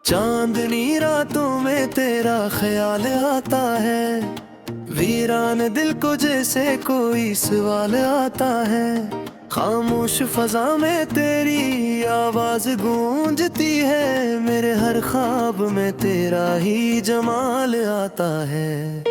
चांदनी रातों में तेरा ख्याल आता है, वीरान दिल को जैसे कोई सवाल आता है। खामोश फजा में तेरी आवाज गूंजती है, मेरे हर ख्वाब में तेरा ही जमाल आता है।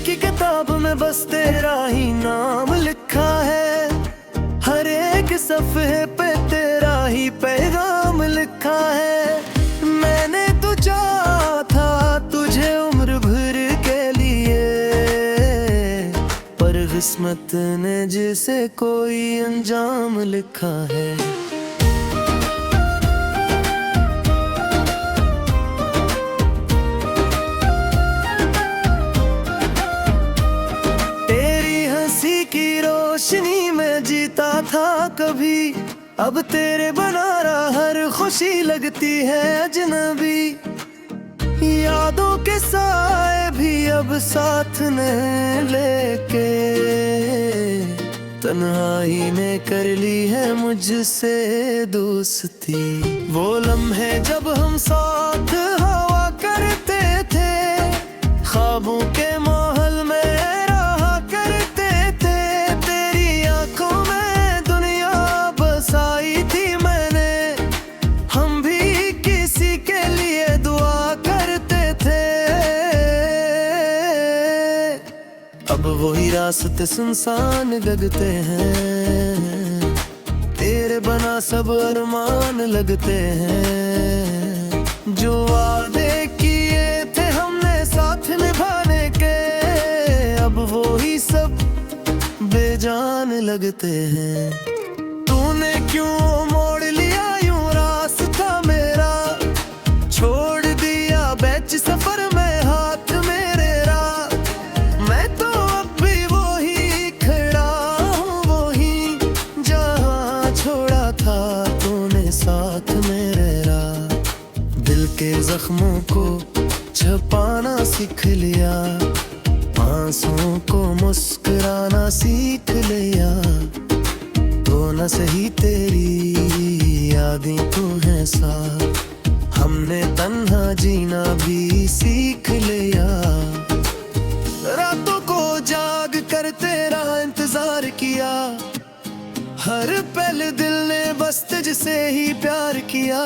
किताब में बस तेरा ही नाम लिखा है, हर एक सफ़े पे तेरा ही पैगाम लिखा है। मैंने तो चाहा था तुझे उम्र भर के लिए, पर किस्मत ने जिसे कोई अंजाम लिखा है। रोशनी में जीता था कभी, अब तेरे बनारा हर खुशी लगती है अजनबी। यादों के साए भी अब साथ ने लेके, तन्हाई ने कर ली है मुझसे दोस्ती। वो लम्हे जब हम साथ हवा करते थे, ख्वाबों के माहौल में वही रास्ते सुनसान लगते हैं, तेरे बना सब अरमान लगते हैं। जो वादे किए थे हमने साथ निभाने के, अब वो ही सब बेजान लगते हैं। तूने क्यों मोड़ लिया यूं रास्ता मेरा, छोड़ दिया बीच सफर में हाथ मेरे राह। मैं तो साथ मेरे राह, दिल के जख्मों को छुपाना सीख लिया, आंसुओं को मुस्कुराना सीख लिया। तो न सही तेरी यादें तो हैं साथ, हमने तन्हा जीना भी सीख लिया। रातों को जाग कर तेरा इंतजार किया, हर पल दिल ने बस तुझसे ही प्यार किया।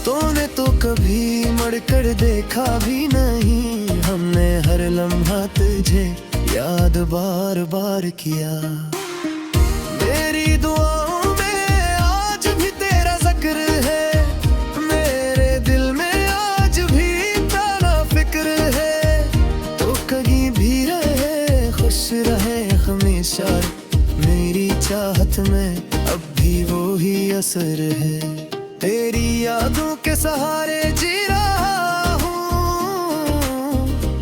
तूने तो कभी मुड़कर देखा भी नहीं, हमने हर लम्हा तुझे याद बार बार किया। मेरी दुआओं में आज भी तेरा जिक्र है, मेरे दिल में आज भी तेरा फिक्र है। तो कहीं भी रहे खुश रहे हमेशा, मेरी चाहत में अब भी वो ही असर है। तेरी यादों के सहारे जी रहा हूँ,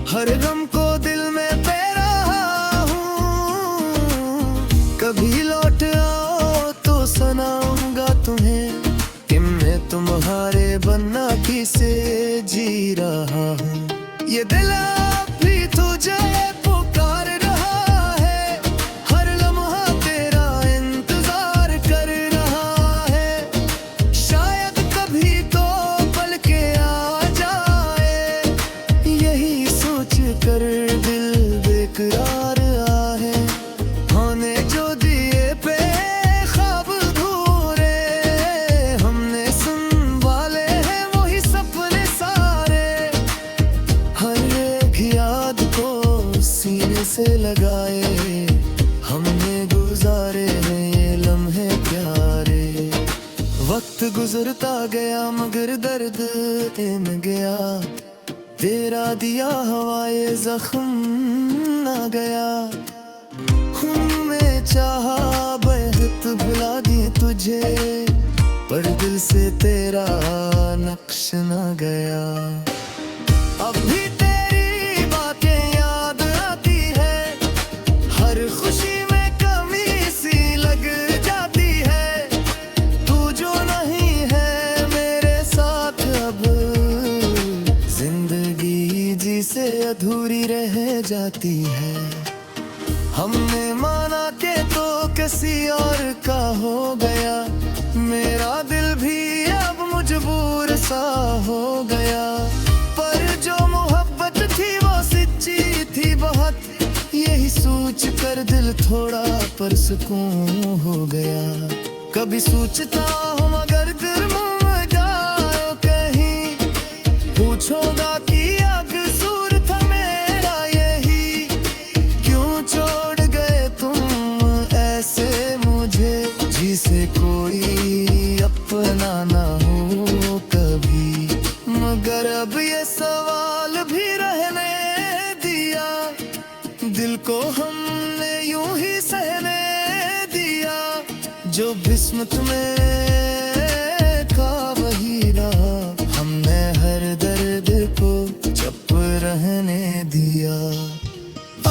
हर गम को दिल में पे रहा हूँ। कभी लौट आओ तो सुनाऊंगा तुम्हें, कि मैं तुम्हारे बनना किसे जी रहा हूँ। ये दिल अब भी तुझे कर दिल बेकरार आहे, होने जो दिए पे ख्वाब अधूरे, हमने संभाले हैं वही सपने सारे। हर एक याद को सीने से लगाए, हमने गुजारे हैं ये लम्हे प्यारे। वक्त गुजरता गया मगर दर्द न गया, तेरा दिया हवाए जख्म ना गया। खून में चाहा बेहद भुला दी तुझे, पर दिल से तेरा नक्श ना गया। अब भी तेरी बातें याद आती है, हर खुशी में कमी सी लग जाती है। तू जो नहीं है मेरे साथ अब, जिंदगी जिसे अधूरी रह जा जाती है। हमने माना के तो किसी और का हो गया, मेरा दिल भी अब मजबूर सा हो गया। पर जो मोहब्बत थी वो सच्ची थी बहुत, यही सोच कर दिल थोड़ा पर सुकून हो गया। कभी सोचता हूँ अगर दिल मुँह जाओ कहीं, पूछोगा कि कसूर था मेरा यही, क्यों छोड़ गए तुम ऐसे मुझे, जिसे कोई अपना ना हो कभी। मगर अब ये सवाल भी रहने दिया, दिल को हमने यूं ही सहने दिया। जो किस्मत में था वही रहा, हमने हर दर्द को चुप रहने दिया।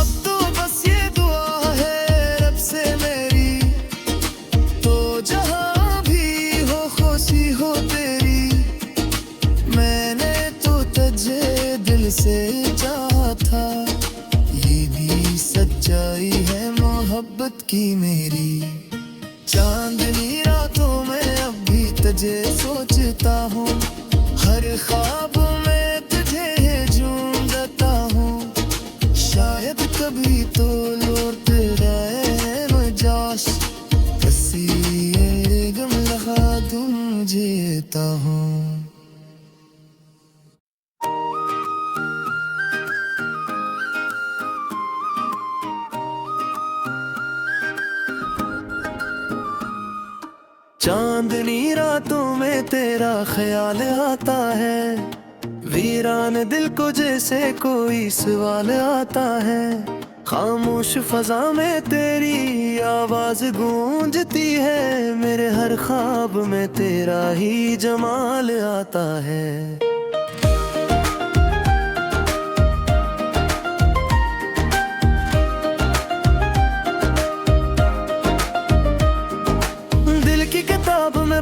अब तो बस ये दुआ है रब से मेरी, तो जहां भी हो खुशी हो तेरी। मैंने तो तुझे दिल से चाहा था, ये भी सच्चाई है मोहब्बत की मेरी। चांदनी रातों में अब भी तुझे सोचता हूँ, हर ख्वाब में तुझे ढूंढता हूँ। शायद कभी तो लौट रहे मजाश, किसी ये गम लगा दूँ जीता हूँ। चांदनी रातों में तेरा ख्याल आता है, वीरान दिल को जैसे कोई सवाल आता है। खामोश फजा में तेरी आवाज गूंजती है, मेरे हर ख्वाब में तेरा ही जमाल आता है।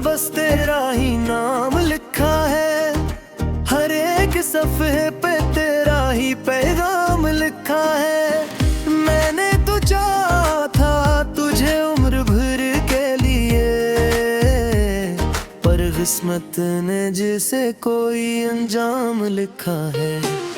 बस तेरा ही नाम लिखा है, हर एक सफ़े पे तेरा ही पैगाम लिखा है। मैंने तो चाहा था तुझे उम्र भर के लिए, पर किस्मत ने जिसे कोई अंजाम लिखा है।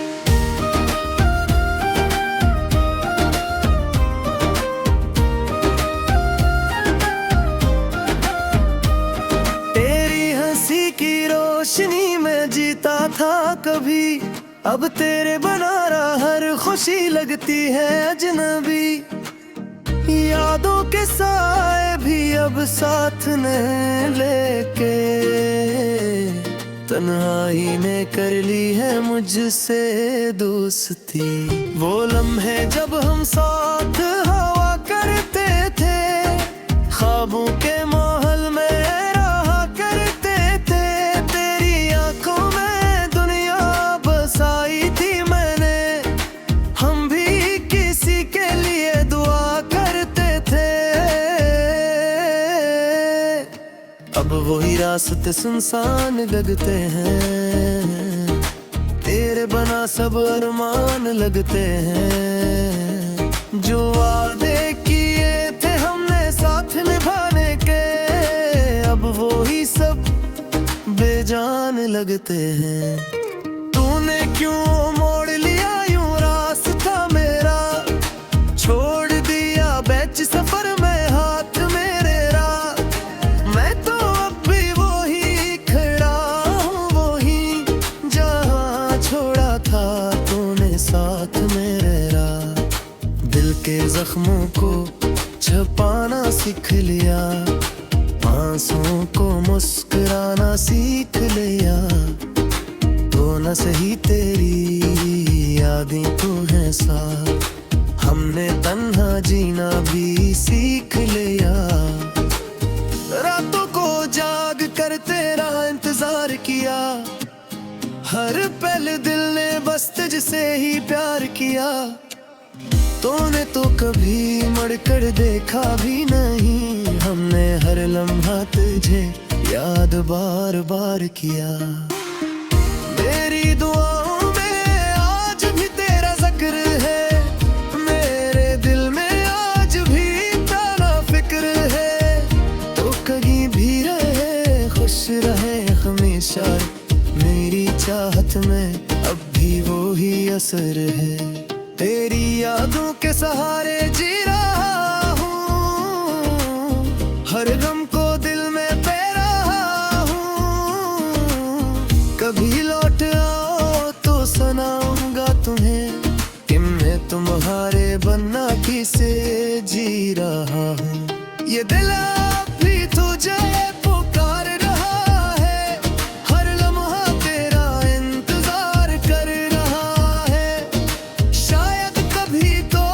रोशनी में जीता था कभी, अब तेरे बनारा हर खुशी लगती है अजनबी। यादों के साए भी अब साथ ने लेके, तन्हाई ने कर ली है मुझसे दोस्ती। वो लम्हे जब हम साथ हवा करते थे, ख्वाबों के माहौल में रहा करते थे। तेरी आंखों में दुनिया बसाई थी मैंने, हम भी किसी के लिए दुआ करते थे। अब वही रास्ते सुनसान लगते हैं, तेरे बना सब अरमान लगते हैं। जो वादे किए थे हमने साथ निभाने के, अब वो ही सब बेजान लगते हैं। तूने क्यों मोड़ लिया यूं रास्ता मेरा, छोड़ दिया बैच सफर में हाथ मेरे राह। मैं तो अब भी वही खड़ा हूँ, वही जहाँ छोड़ा था तूने साथ मेरे राह। दिल के जख्मों को छुपाना सीख लिया, आंसुओं को मुस्कुराना सीख लिया। तो न सही तेरी यादें तो हैं साथ, हमने तन्हा जीना भी सीख लिया। रातों को जाग कर तेरा इंतजार किया, हर पल दिल ने बस तुझसे ही प्यार किया। तूने तो कभी मुड़कर देखा भी नहीं, हमने हर लम्हा तुझे याद बार बार किया। मेरी दुआओं में आज भी तेरा जिक्र है, खुश रहे हमेशा, मेरी चाहत में अब भी वो ही असर है। तेरी यादों के सहारे जी रहा हूँ, हर गम को दिल में पे रहा हूँ। कभी लौट आओ तो सुनाऊंगा तुम्हें कि मैं तुम्हारे बनना किसे जी रहा हूँ। ये दिल अब भी तुझे पुकार रहा है, हर लम्हा तेरा इंतजार कर रहा है। शायद कभी तो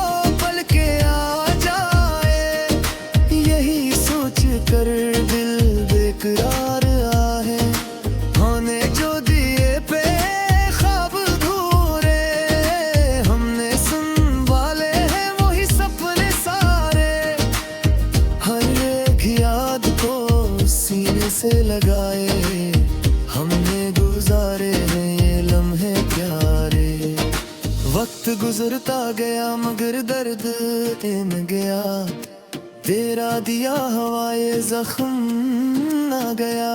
पल के आ जाए, यही सोच कर दिल बेकरार आहे। होने जो दिए पे ख्वाब अधूरे, हमने संभाले हैं वही सपने सारे। हर एक याद को सीने से लगाए, हमने गुजारे हैं ये लम्हे प्यारे। वक्त गुजरता गया मगर दर्द न गया, तेरा दिया हवाए जख्म ना गया।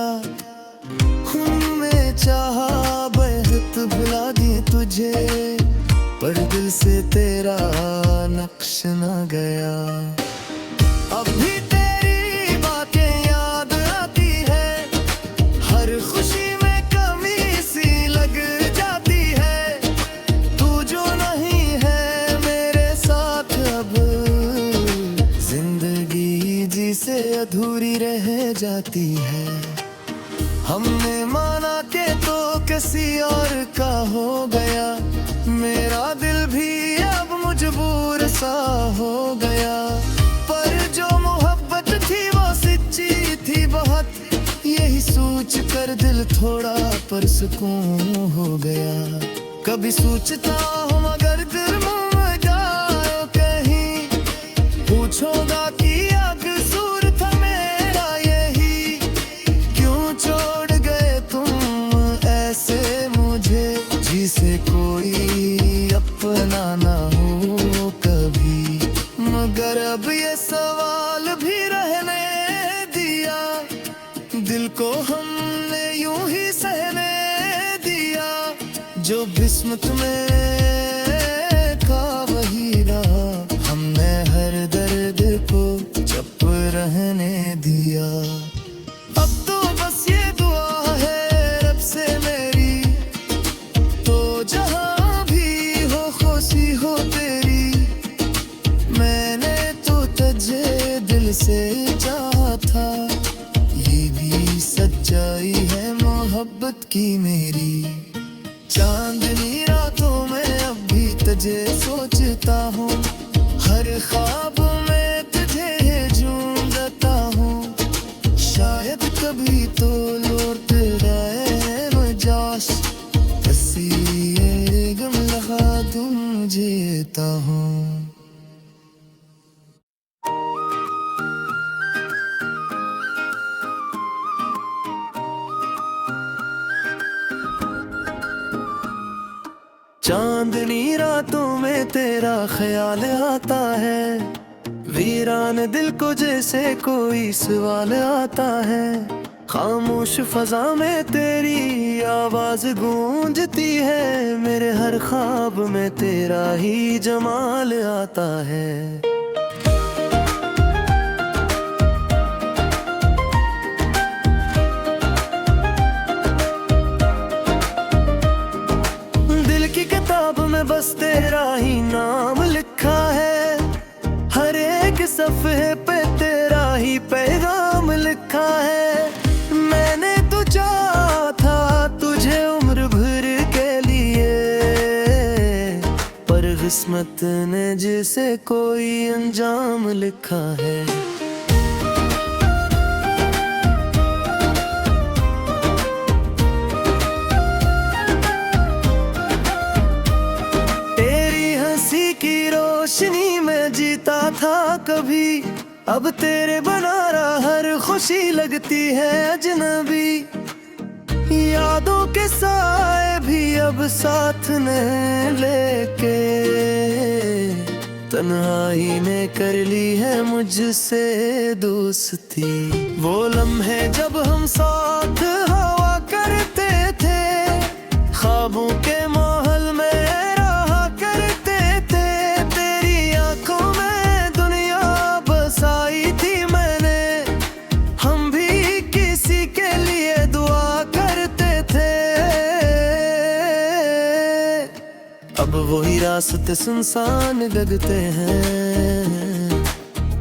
खून में चाहा बेहद भुला दी तुझे, पर दिल से तेरा नक्श ना गया। अब भी तेरी बातें याद आती है, हर खुशी में कमी सी लग जाती है। तू जो नहीं है मेरे साथ अब, जिंदगी जी से अधूरी रह जाती है। हमने माना के तो किसी और का हो गया, मेरा दिल भी अब मजबूर सा हो गया। पर जो मोहब्बत थी वो सच्ची थी बहुत, यही सोच कर दिल थोड़ा पर सुकून हो गया। कभी सोचता हूँ मगर दिल में जाओ कहीं, पूछोगा कि कसूर था मेरा यही। क्यों छोड़ गए तुम ऐसे मुझे, जिसे कोई अपना ना हो कभी। मगर अब ये सवाल भी रहने दिया, दिल को हमने यूं ही सहने दिया। जो किस्मत में था वही रहा, हमने हर दर्द को चुप रहने दिया। अब तो बस ये दुआ है रब से मेरी, तो जहां भी हो खुशी हो तेरी। मैंने तो तुझे दिल से चाहा था, ये भी सच्चाई है मोहब्बत की मेरी। चांदनी रातों में अब भी तुझे सोचता हूँ, हर ख्वाब में तुझे ढूंढता हूँ। शायद कभी तो लौट आए मजाज, हंसी ये गम लगा तुम जीता हूँ। चांदनी रातों में तेरा ख्याल आता है, वीरान दिल को जैसे कोई सवाल आता है। खामोश फजा में तेरी आवाज गूंजती है, मेरे हर ख्वाब में तेरा ही जमाल आता है। बस तेरा ही नाम लिखा है, हर एक सफ़े पे तेरा ही पैगाम लिखा है। मैंने तो चाहा था तुझे उम्र भर के लिए, पर किस्मत ने जिसे कोई अंजाम लिखा है। रोशनी में जीता था कभी, अब तेरे बनारा हर खुशी लगती है अजनबी। यादों के साए भी अब साथ ने लेके तन्हाई ने कर ली है मुझसे दोस्ती। वो लम्हे जब हम साथ हवा करते थे, ख्वाबों के महल में रहा करते थे। तेरी आंखों में दुनिया बसाई थी मैंने, हम भी किसी के लिए दुआ करते थे। अब वही रास्ते सुनसान लगते हैं,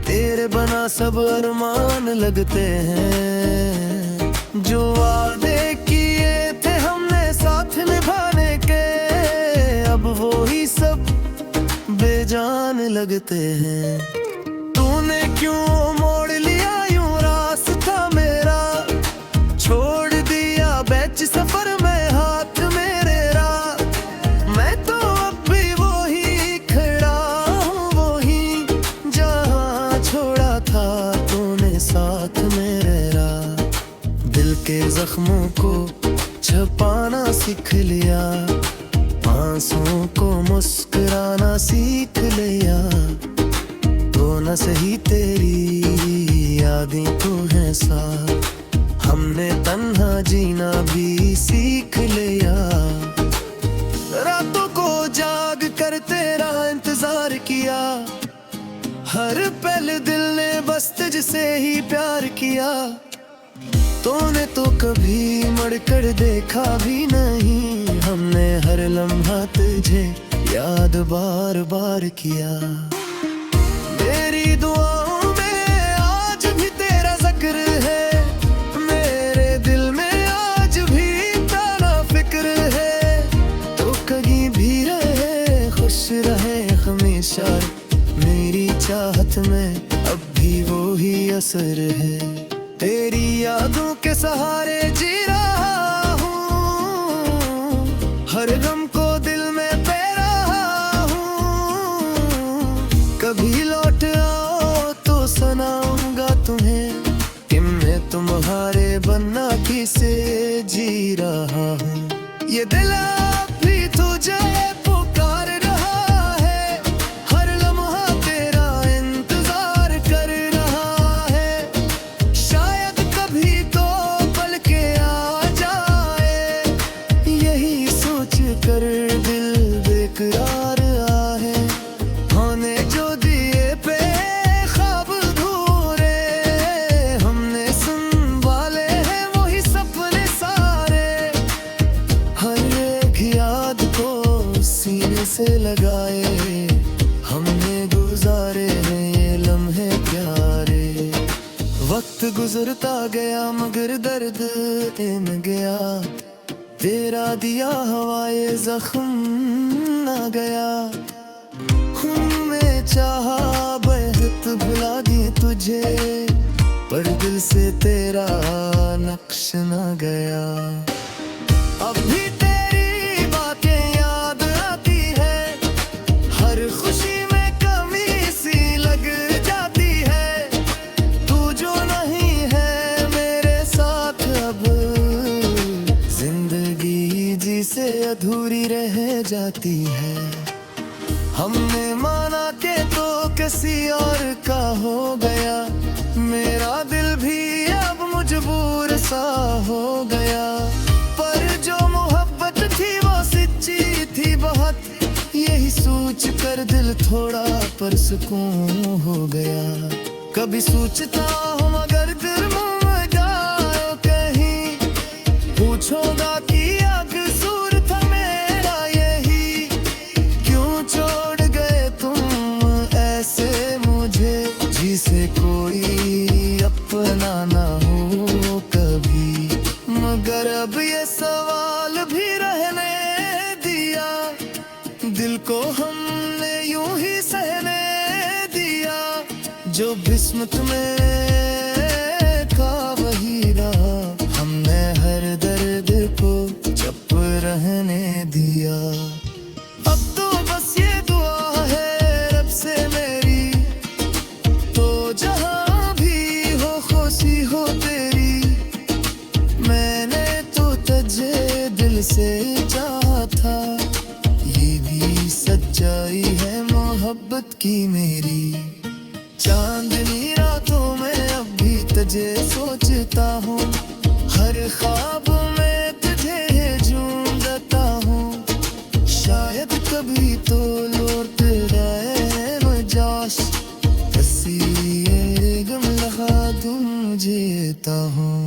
तेरे बना सब अरमान लगते हैं। जो वादे किए थे हमने साथ निभाने के, अब वो ही सब बेजान लगते हैं। तूने क्यों मोड़ लिया यूं रास्ता मेरा, छोड़ दिया बैच सफर में हाथ मेरे राह। मैं तो अब भी वही खड़ा हूँ, वही जहाँ छोड़ा था तूने साथ मेरे राह। दिल के जख्मों को छुपाना सीख लिया, आंसुओं को मुस्कुराना सीख लिया। तो न सही तेरी यादें तो हैं साथ, हमने तन्हा जीना भी सीख लिया। रातों को जाग कर तेरा इंतजार किया, हर पल दिल ने बस तुझसे ही प्यार किया। तूने तो कभी मुड़कर देखा भी नहीं, हमने हर लम्हा तुझे याद बार बार किया। मेरी दुआओं में आज भी तेरा जिक्र है, मेरे दिल में आज भी तेरा फिक्र है। तो कहीं भी रहे खुश रहे हमेशा, मेरी चाहत में अब भी वो ही असर है। तेरी यादों के सहारे जी रहा हूँ, हर गम को दिल में पे रहा हूँ। कभी लौट आओ तो सुनाऊंगा तुम्हें, कि मैं तुम्हारे बनना किसे जी रहा हूँ। ये दिल अब भी तुझे पुकार रहा है, हर लम्हा तेरा इंतजार कर रहा है। शायद कभी तो पल के आ जाए, यही सोच कर दिल बेकरार आहे। होने जो दिए पे ख्वाब अधूरे, हमने संभाले हैं वही सपने सारे। हर एक याद को सीने से लगाए, हमने गुजारे हैं ये लम्हे प्यारे। वक्त गुजरता गया मगर दर्द न गया, तेरा दिया हवाए जख्म ना गया। खून में चाहा बेहद भुला दी तुझे, पर दिल से तेरा नक्श ना गया। अब भी तेरी बातें याद आती है, हर खुशी में कमी सी लग जाती है। तू जो नहीं है मेरे साथ अब, जिंदगी जी से अधूरी रह जाती है। हमने माना के तो किसी और का हो गया, मेरा दिल भी अब मजबूर सा हो गया। पर जो मोहब्बत थी वो सच्ची थी बहुत, यही सोच कर दिल थोड़ा पर सुकून हो गया। कभी सोचता हूँ मगर दिल में जाओ कहीं, पूछोगा कि कसूर था मेरा यही। क्यों छोड़ गए तुम ऐसे मुझे, जिसे कोई अपना ना हो कभी। मगर अब ये सवाल भी रहने दिया, दिल को हमने यूं ही सहने दिया। जो किस्मत में था वही रहा, हमने हर दर्द को चुप रहने दिया। अब तो बस ये दुआ है रब से मेरी, तो जहाँ भी हो खुशी हो तेरी। मैंने तो तुझे दिल से चाहा था, ये भी सच्चाई है मोहब्बत। मोहब्बत की मेरी। चांदनी रातों में अब भी तुझे सोचता हूँ, हर ख्वाब में तुझे ढूंढता हूँ। शायद कभी तो लौट आए मजाज, हंसी ये गम लगा दूं जीता हूँ।